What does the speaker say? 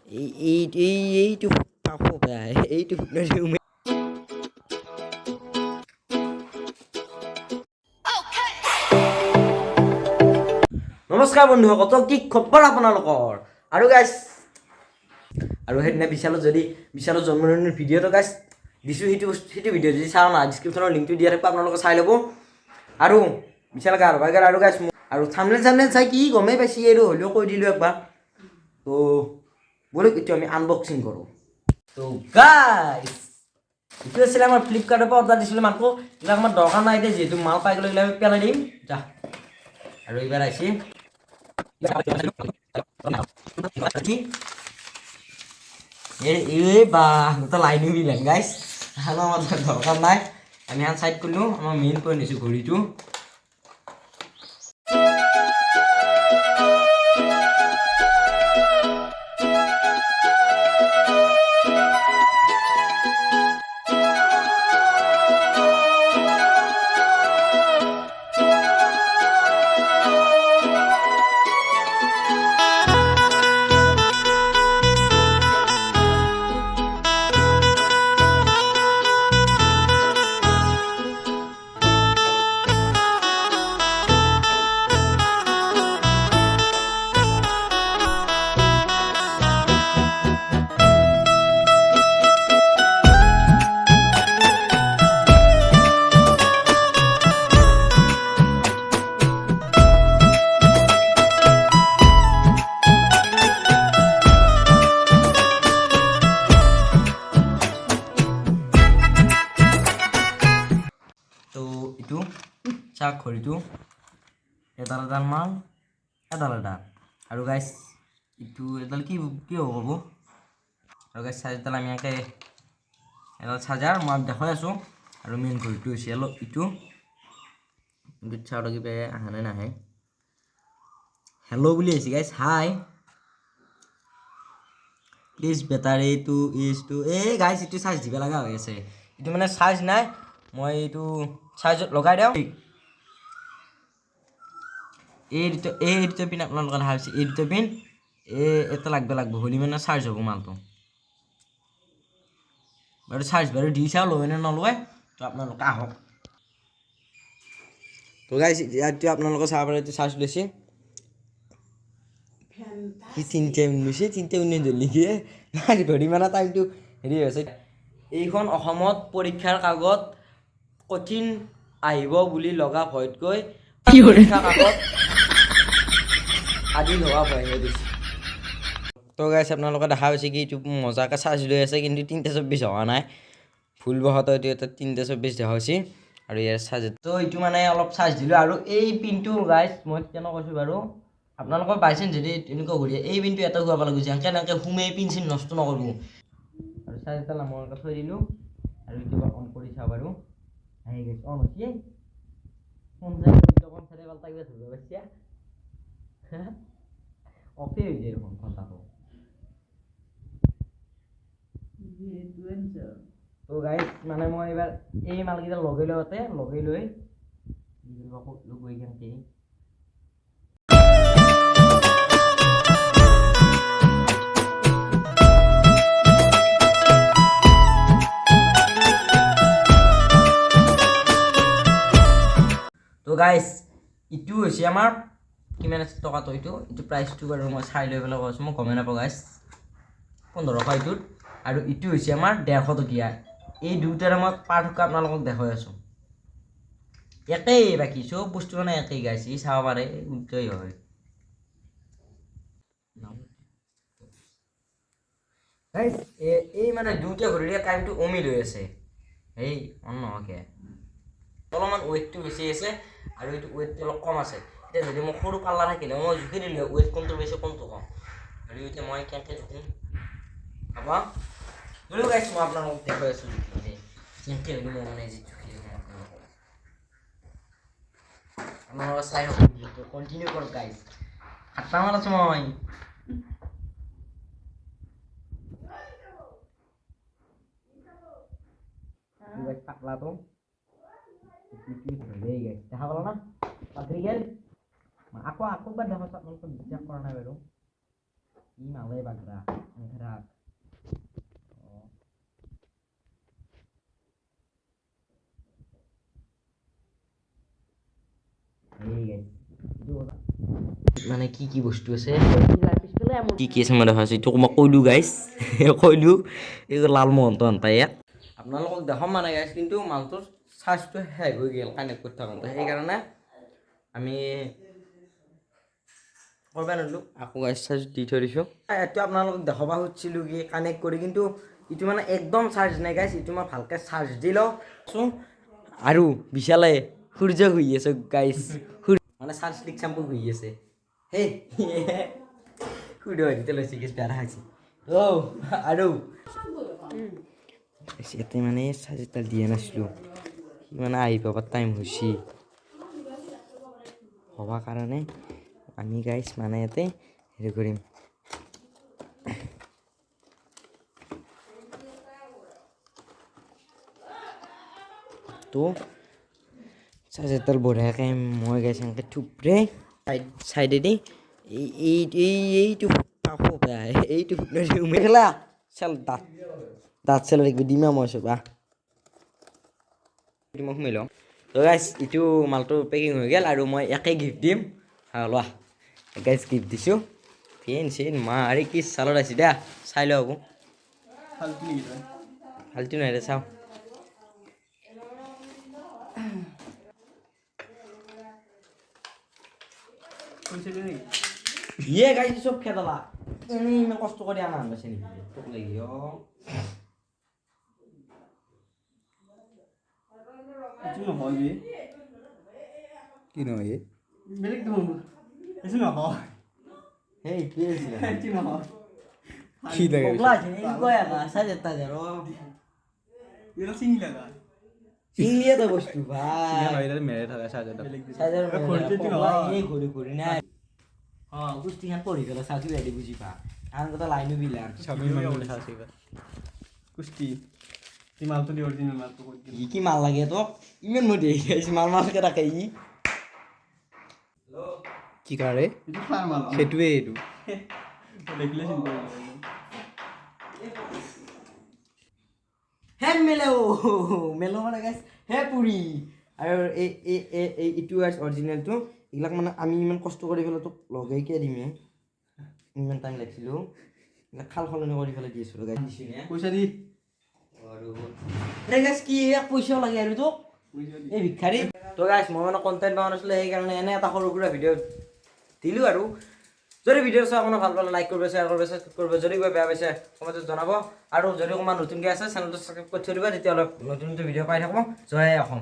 এইটো পাব বেয়া এইটো নমস্কাৰ বন্ধুসকল, কি খবৰ আপোনালোকৰ? আৰু গাইছ আৰু সেইদিনা বিশালৰ জন্মদিনৰ ভিডিঅ'টো গাইছ দিছোঁ, সেইটো ভিডিঅ' যদি চাওঁ না ডিছক্ৰিপশ্যনৰ লিংকটো দিয়া থাকিব, আপোনালোকে চাই ল'ব। আৰু বিশাল কাৰবাৰ আৰু গাইছ আৰু থাম্বনেল চাই কি গমেই পাইছি আৰু হ'লেও কৈ দিলোঁ একবাৰ। তো বলক এতিয়া আমি আনবক্সিং কৰোঁ। তো গাইছ এইটো আছিলে আমাৰ ফ্লিপকাৰ্টৰ পৰা অৰ্ডাৰ দিছিলোঁ মাত্ৰ, এইবিলাক আমাৰ দৰকাৰ নাই এতিয়া, যিহেতু মাল পাই গ'লে আমি পেলাই দিম যা। আৰু এইবাৰ আহিছে লাইনো মিলেন গাইছ, আমাৰ দৰকাৰ নাই, আমি এখন চাইড কৰিলোঁ। আমাৰ মেইন পইণ্ট হৈছে ঘড়ীটো। তো এইটো চাওক ঘড়ীটো এডাল মাল এডাল আৰু গাইছ এইটো এডাল কি হ'ব ক'ব। আৰু গাইছ চাৰ্জাৰডাল আমি এনেকৈ এডাল চাৰ্জাৰ মই দেখাই আছোঁ। আৰু মেইন ঘড়ীটো হৈছে এইটো চাওঁ কিবা আহে নে নাহে। হেল্ল' বুলি আহিছে গাইছ, হাই প্লিজ বেটাৰী টু ইজ টু। এই গাইছ এইটো চাৰ্জ দিব লগা হৈ আছে, এইটো মানে চাৰ্জ নাই, মই এইটো চাৰ্জত লগাই দিওঁ। এই দুটা পিন আপোনালোকে দেখা পাইছে, এই দুটা পিন এটা লাগব হ'লে মানে চাৰ্জ হ'ব মালটো। বাৰু চাৰ্জ বাৰু দি চাওঁ লয় নে নলয়, তো আপোনালোকে আহক। তো গাইছ এতিয়া আপোনালোকে চাব পাৰে এইটো চাৰ্জ লৈছে, সি 3 মিনিট লৈছে, 3 মিনিট নেকি ঘড়ী মানে টাইমটো হেৰি হৈছে। এইখন অসমত পৰীক্ষাৰ কাগজ কঠিন আহিব বুলি লগা ভয়তকৈ পৰীক্ষাৰ কাগজ আদি হোৱা ভয়হে বেছি। তো গাইছ আপোনালোকে দেখা পাইছে কি এইটো মজাকৈ চাৰ্জ লৈ আছে, কিন্তু 3:24 হোৱা নাই, ভুলবশতঃ এইটো এটা 3:24 দেখা হৈছে। আৰু ইয়াৰ চাৰ্জ তো এইটো মানে অলপ চাৰ্জ দিলোঁ। আৰু এই পিনটো গাইছ মই কেনে কৈছোঁ বাৰু, আপোনালোকৰ বাইচান্স যদি এনেকুৱা ঘূৰি এই পিনটো এটা ঘূৰাব লাগিব, যেনেকৈ এনেকৈ সোমাই পিন চিন নষ্ট নকৰিব। আৰু চাৰ্জডাল মই থৈ দিলোঁ। আৰু এইটো অন কৰি চাওঁ বাৰু, আহি গৈছে অন হৈছে। অফে হৈ যায় দেখোন ঘণ্টাটো। তো গাইছ মানে মই এইবাৰ এই মালকেইটা লগাই লৈ গৈ কেনেকৈ তো গাইছ এইটো হৈছে আমাৰ কিমান আছে টকাটো, এইটো প্ৰাইচটো বাৰু মই চাই লৈ পেলাই কৈছোঁ, মই গমেই নাপাওঁ গাইছ, 1500 এইটোত। আৰু এইটো হৈছে আমাৰ 150 টকীয়া। এই দুয়োটাৰে মই পাৰ্থক্য আপোনালোকক দেখাই আছোঁ, একেই বাকী চব বস্তু মানে একেই গাইছ, ই চাব পাৰে উল্টাই হয়। এই মানে দুয়োটা ঘড়ীৰে টাইমটো অমিল হৈ আছে, এই অন নহওকে অলপমান ৱেইটটো বেছি আছে আৰু এইটো ৱেইটটো অলপ কম আছে। এতিয়া যদি মই সৰু পাল্লা থাকিলে মই জুখি দিলোঁ ৱেইট কোনটো বেছি কোনটো কম, আৰু এতিয়া মই কেনেকৈ জুখিম হ'ব বোলো গাইছ, মই আপোনালোকক দেখাই আছোঁ জুখি কেনেকৈ হ'লে মই মানে যি জুখি আপোনালোকে চাই থাকক, কণ্টিনিউ কৰক গাইছ। 7টা মান আছোঁ মই। পাতলাটো দেখা পালা না পাতৰি গেল। আকৌ এবাৰ দেখা আপোনালোকে বিশ্বাস কৰা নাই বাৰু, ই মালে বাগৰা মানে কি কি বস্তু আছে কি কি আছে মই দেখাইছোঁ এইটো মই কৈলোঁ গাইছ কৈলোঁ এই লালমোহন তহঁতে ইয়াত আপোনালোকক দেখাম মানে গাইছ কিন্তু মালটোৰ চাৰ্জটো শেষ হৈ গ'ল কানেক্ট কৰি থাকোঁতে সেইকাৰণে আমি কৰিব নোৱাৰিলোঁ আকৌ গাইছ চাৰ্জ দি থৈ দিছোঁ এইটো আপোনালোকক দেখাব খুজিছিলোঁ কি কানেক্ট কৰি কিন্তু এইটো মানে একদম চাৰ্জ নাই গাইছ এইটো মই ভালকৈ চাৰ্জ দি লওঁ আৰু বিশালে সূৰ্য শুই আছে গাইছ মানে চাৰ্জ ষ্টিক চাম্পু শুই আছে সেই সূৰ্য হেৰিতে লৈছে কি বেয়া দেখাইছে আৰু ইয়াতে মানে চাৰ্জ এটা দিয়া নাছিলোঁ সি মানে আহি পাব টাইম হৈছে হ'বা কাৰণে আমি গাইছ মানে ইয়াতে হেৰি কৰিম তো চাৰ্জ এডাল বঢ়িয়াকৈ মই গাইছ এনেকৈ থুপৰে চাইডেদি এইটো এইটো মেখেলা চাল দাঁত চাল ডিমা মই চবা মই সোমাই লওঁ তো গাইছ এইটো মালটো পেকিং হৈ গ'ল আৰু মই একে গিফ্ট দিম লোৱা গাইছ গিফ্ট দিছোঁ ফেন চেন মাৰি কি চালত আছে দে চাই লওঁ আকৌ ফাল্টু নাই দে চাওঁ ইয়ে গাইছ চব খেদালা এনেই ইমান কষ্ট কৰি আনা আনবাছে নেকি তোক লাগি কি নহয় বেলেগ দেখোন এইটো নহয় সেই কি আছিল এইটো নহয় কি লাগে পগলা আছে এই কয় না সাজে তাজে র এটা চিনি লাগা চিংলিয়ে তো বস্তু ভাই মেৰে থকা চাৰ্জাৰ সাজের ঘড়িতে কি পগলা হয়? এই ঘড়ি ঘড়ি না কুস্তি খান পড়ি গেল সাকি বাইদি বুঝি পা আন কথা লাইনও বিলার কুস্তি এই মালটো দি অৰিজিনেল মালটো কৈ দিম ই কি মাল লাগে তো ইমান মই দেখি আইছি মাল মালকে রাখে ই কি কাৰে এইটো ফাৰ মাল সেইটোৱে এইটো দেখিলে চিন্তা কৰিব হে মেলো মানে গাইছ হে পুৰি আৰু এই ইটো গাইছ অৰিজিনেলটো এইবিলাক মানে আমি ইমান কষ্ট কৰি পেলাই তোক লগাই কিয় দিমে ইমান টাইম লাগিছিলোঁ এইবিলাক খাল সলনি কৰি পেলাই দি আছিলোঁ গাইছ দিছোঁ নে পইচা দি আৰু গাইছ কি এক পইচাও লাগে আৰু তোক পইচা দি এই ভিক্ষাৰী তো গাইছ মই মানে কণ্টেণ্ট বনাই আছিলোঁ সেইকাৰণে এনে এটা সৰু সুৰা ভিডিঅ' দিলোঁ আৰু যদি ভিডিঅ' চাই আপোনাৰ ভাল পালে লাইক কৰিব শ্বেয়াৰ কৰিব ছাবস্ক্ৰাইব কৰিব যদি কিবা বেয়া পাইছে কমেণ্টত জনাব আৰু যদি অকণমান নতুনকৈ আছে চেনেলটো ছাবস্ক্ৰাইব কৰি থৈ দিব তেতিয়াহ'লে নতুন নতুন ভিডিঅ' পাই থাকোঁ জয় অসম